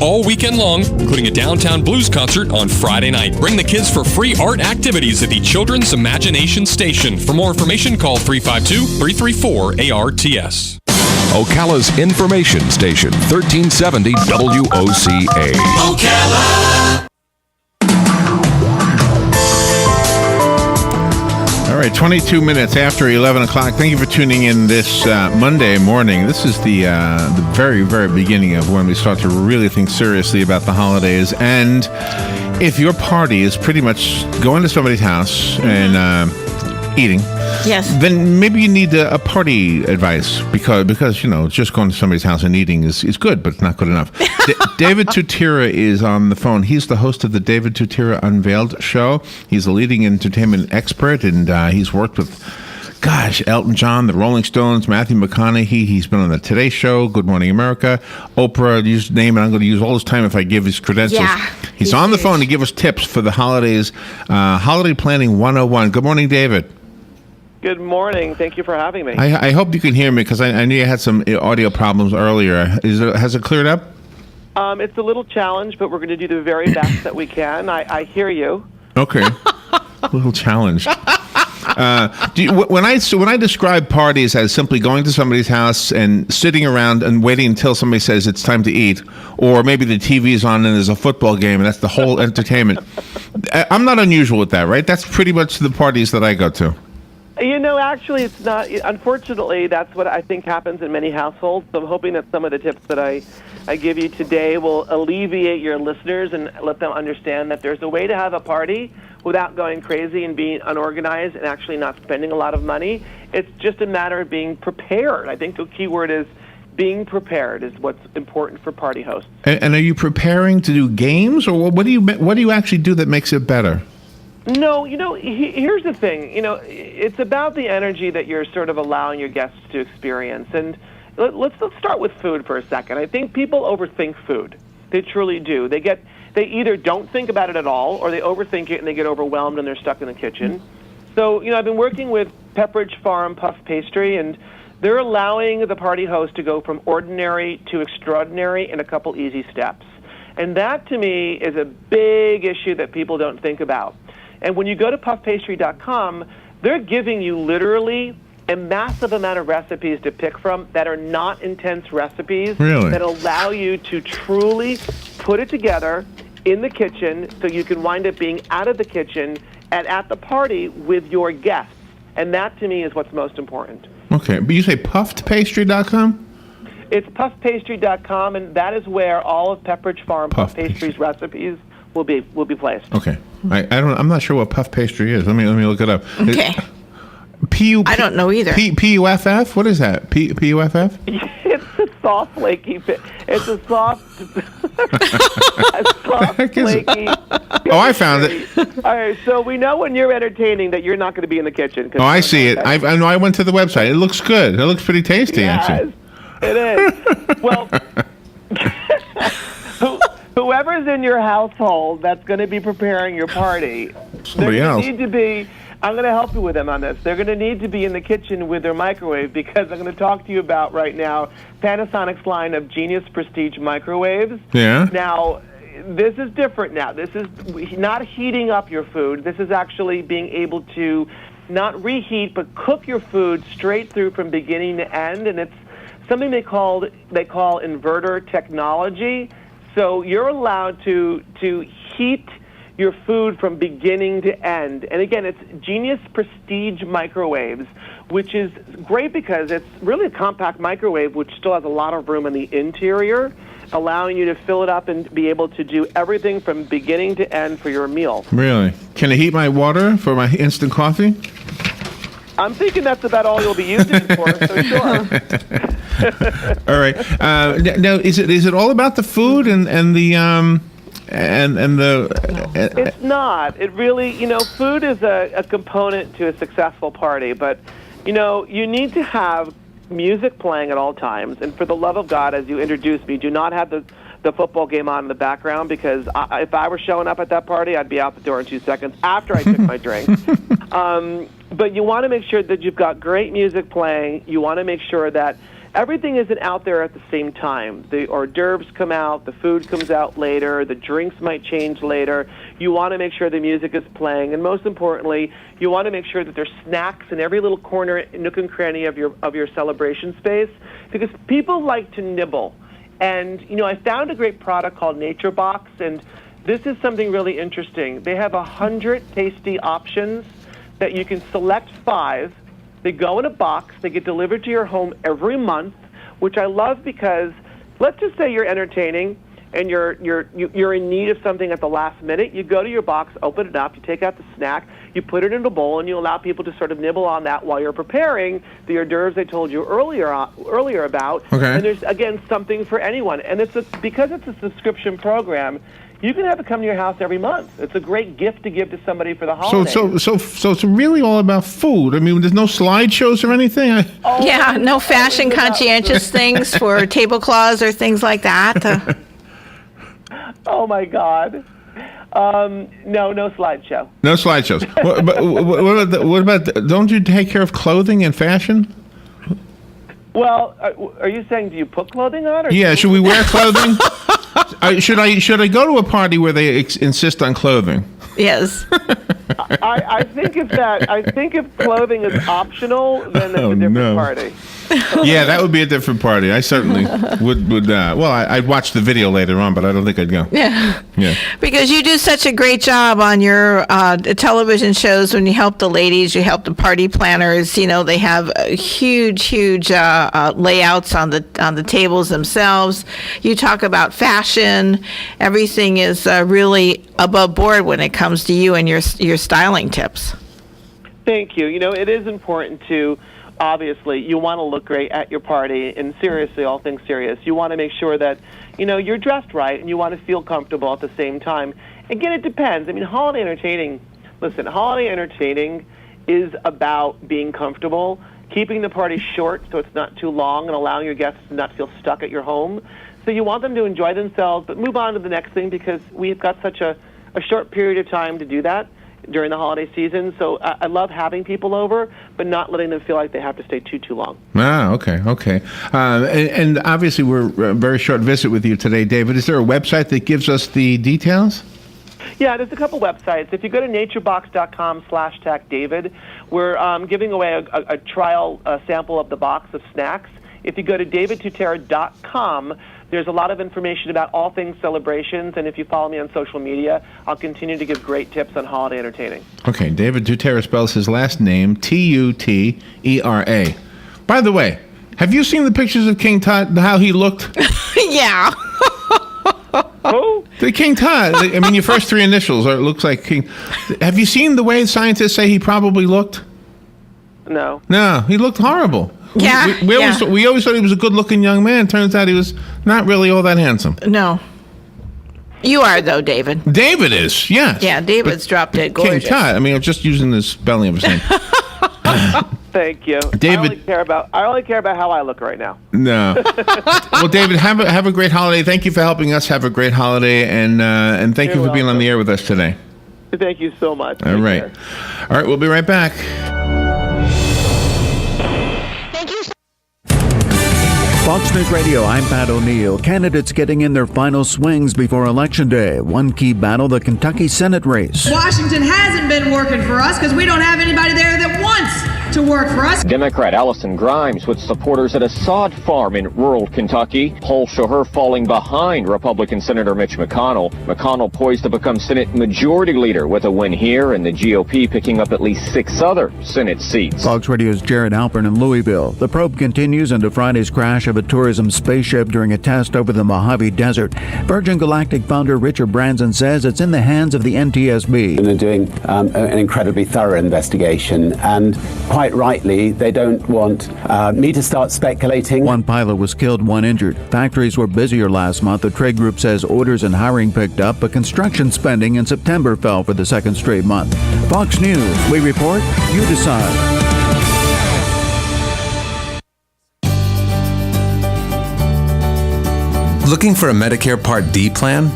all weekend long, including a downtown blues concert on Friday night. Bring the kids for free art activities at the Children's Imagination Station. For more information, call 352-334-ARTS. Ocala's information station, 1370 WOCA. Ocala. All right, 22 minutes after 11 o'clock. Thank you for tuning in this Monday morning. This is the very, very beginning of when we start to really think seriously about the holidays. And if your party is pretty much going to somebody's house and eating, yes, then maybe you need a party advice because just going to somebody's house and eating is good, but it's not good enough. David Tutera is on the phone. He's the host of the David Tutera Unveiled show. He's a leading entertainment expert, and he's worked with, Elton John, the Rolling Stones, Matthew McConaughey. He's been on the Today Show, Good Morning America, Oprah. You just name it. I'm going to use all his time if I give his credentials. Yeah, he's on the phone to give us tips for the holidays. Holiday Planning 101. Good morning, David. Good morning. Thank you for having me. I hope you can hear me because I knew you had some audio problems earlier. Has it cleared up? It's a little challenge, but we're going to do the very best that we can. I hear you. Okay. A little challenged. When I describe parties as simply going to somebody's house and sitting around and waiting until somebody says it's time to eat, or maybe the TV is on and there's a football game and that's the whole entertainment, I'm not unusual with that, right? That's pretty much the parties that I go to. Actually, it's not. Unfortunately, that's what I think happens in many households. So I'm hoping that some of the tips that I give you today will alleviate your listeners and let them understand that there's a way to have a party without going crazy and being unorganized and actually not spending a lot of money. It's just a matter of being prepared. I think the key word is being prepared is what's important for party hosts. And are you preparing to do games, or what do you actually do that makes it better? No, here's the thing. It's about the energy that you're sort of allowing your guests to experience. And let's start with food for a second. I think people overthink food. They truly do. They either don't think about it at all, or they overthink it and they get overwhelmed and they're stuck in the kitchen. So, I've been working with Pepperidge Farm Puff Pastry, and they're allowing the party host to go from ordinary to extraordinary in a couple easy steps. And that, to me, is a big issue that people don't think about. And when you go to puffpastry.com, they're giving you literally a massive amount of recipes to pick from that are not intense recipes that allow you to truly put it together in the kitchen so you can wind up being out of the kitchen and at the party with your guests. And that, to me, is what's most important. Okay, but you say puffedpastry.com? It's puffpastry.com, and that is where all of Pepperidge Farm Puff Pastry's recipes will be placed. Okay. I'm not sure what puff pastry is. Let me look it up. Okay. I don't know either. Puff? What is that? Puff? It's a soft, flaky. It's a soft, flaky. Oh, I found it. All right, so we know when you're entertaining that you're not going to be in the kitchen. Oh, I see it. I know. I went to the website. It looks good. It looks pretty tasty, actually. It is. Well, whoever's in your household that's going to be preparing your party, somebody else. I'm going to help you with them on this. They're going to need to be in the kitchen with their microwave, because I'm going to talk to you about right now Panasonic's line of Genius Prestige microwaves. Yeah. Now, this is different now. This is not heating up your food. This is actually being able to not reheat, but cook your food straight through from beginning to end, and it's something they call inverter technology. So you're allowed to heat your food from beginning to end. And again, it's Genius Prestige microwaves, which is great because it's really a compact microwave which still has a lot of room in the interior, allowing you to fill it up and be able to do everything from beginning to end for your meal. Really? Can I heat my water for my instant coffee? I'm thinking that's about all you'll be using it for, so sure. All right. Now, is it all about the food and the It's not. It really, food is a component to a successful party, but you need to have music playing at all times. And for the love of God, as you introduced me, do not have the football game on in the background, because if I were showing up at that party, I'd be out the door in 2 seconds after I took my drink. But you want to make sure that you've got great music playing. You want to make sure that everything isn't out there at the same time. The hors d'oeuvres come out, the food comes out later, the drinks might change later. You want to make sure the music is playing, and most importantly, you want to make sure that there's snacks in every little corner, nook and cranny of your celebration space, because people like to nibble. And, I found a great product called Nature Box, and this is something really interesting. They have 100 tasty options that you can select 5. They go in a box. They get delivered to your home every month, which I love because let's just say you're entertaining and you're in need of something at the last minute. You go to your box, open it up, you take out the snack, you put it in a bowl, and you allow people to sort of nibble on that while you're preparing the hors d'oeuvres I told you earlier about. Okay. And there's, again, something for anyone. And because it's a subscription program, you can have it come to your house every month. It's a great gift to give to somebody for the holidays. So it's really all about food. I mean, there's no slideshows or anything. Yeah, no fashion conscientious things for tablecloths or things like that. Oh my God. No slideshow. No slideshows. What about? Don't you take care of clothing and fashion? Well, are you saying do you put clothing on? Or Yeah. Should we wear clothing? Should I go to a party where they insist on clothing? Yes. I think if clothing is optional, then it's a different party. Yeah, that would be a different party. I certainly would. Well, I'd watch the video later on, but I don't think I'd go. Yeah. Yeah. Because you do such a great job on your television shows when you help the ladies, you help the party planners. They have huge layouts on the tables themselves. You talk about fashion. Everything is really above board when it comes to you and your styling tips. Thank you. It is important to. Obviously, you want to look great at your party, and seriously, all things serious, you want to make sure that, you're dressed right, and you want to feel comfortable at the same time. Again, it depends. I mean, holiday entertaining is about being comfortable, keeping the party short so it's not too long, and allowing your guests to not feel stuck at your home. So you want them to enjoy themselves, but move on to the next thing because we've got such a short period of time to do that during the holiday season. So I love having people over, but not letting them feel like they have to stay too long. Ah, okay. And obviously we're a very short visit with you today, David. Is there a website that gives us the details? Yeah, there's a couple websites. If you go to naturebox.com/TechDavid, we're giving away a trial sample of the box of snacks. If you go to davidtutera.com, there's a lot of information about all things celebrations, and if you follow me on social media, I'll continue to give great tips on holiday entertaining. Okay, David Tutera spells his last name Tutera. By the way, have you seen the pictures of King Tut, how he looked? Yeah. Who? The King Tut. I mean, your first 3 initials it looks like King. Have you seen the way scientists say he probably looked? No. No, he looked horrible. Yeah. We always thought he was a good-looking young man. Turns out he was not really all that handsome. No. You are, though, David. David is, yes. Yeah, David's drop dead gorgeous. King Tut. I mean, I'm just using the spelling of his name. Thank you. David, I only care about how I look right now. No. Well, David, have a great holiday. Thank you for helping us have a great holiday, and thank you for being on the air with us today. Thank you so much. All right. All right, we'll be right back. Fox News Radio, I'm Pat O'Neill. Candidates getting in their final swings before Election Day. One key battle, the Kentucky Senate race. Washington hasn't been working for us because we don't have anybody there that wants to work for us. Democrat Allison Grimes with supporters at a sod farm in rural Kentucky. Polls show her falling behind Republican Senator Mitch McConnell. McConnell poised to become Senate Majority Leader with a win here, and the GOP picking up at least 6 other Senate seats. Fox Radio's Jared Alpern in Louisville. The probe continues into Friday's crash of a tourism spaceship during a test over the Mojave Desert. Virgin Galactic founder Richard Branson says it's in the hands of the NTSB. And they're doing an incredibly thorough investigation, and quite rightly, they don't want me to start speculating. One pilot was killed, 1 injured. Factories were busier last month. The trade group says orders and hiring picked up, but construction spending in September fell for the 2nd straight month. Fox News, we report, you decide. Looking for a Medicare Part D plan?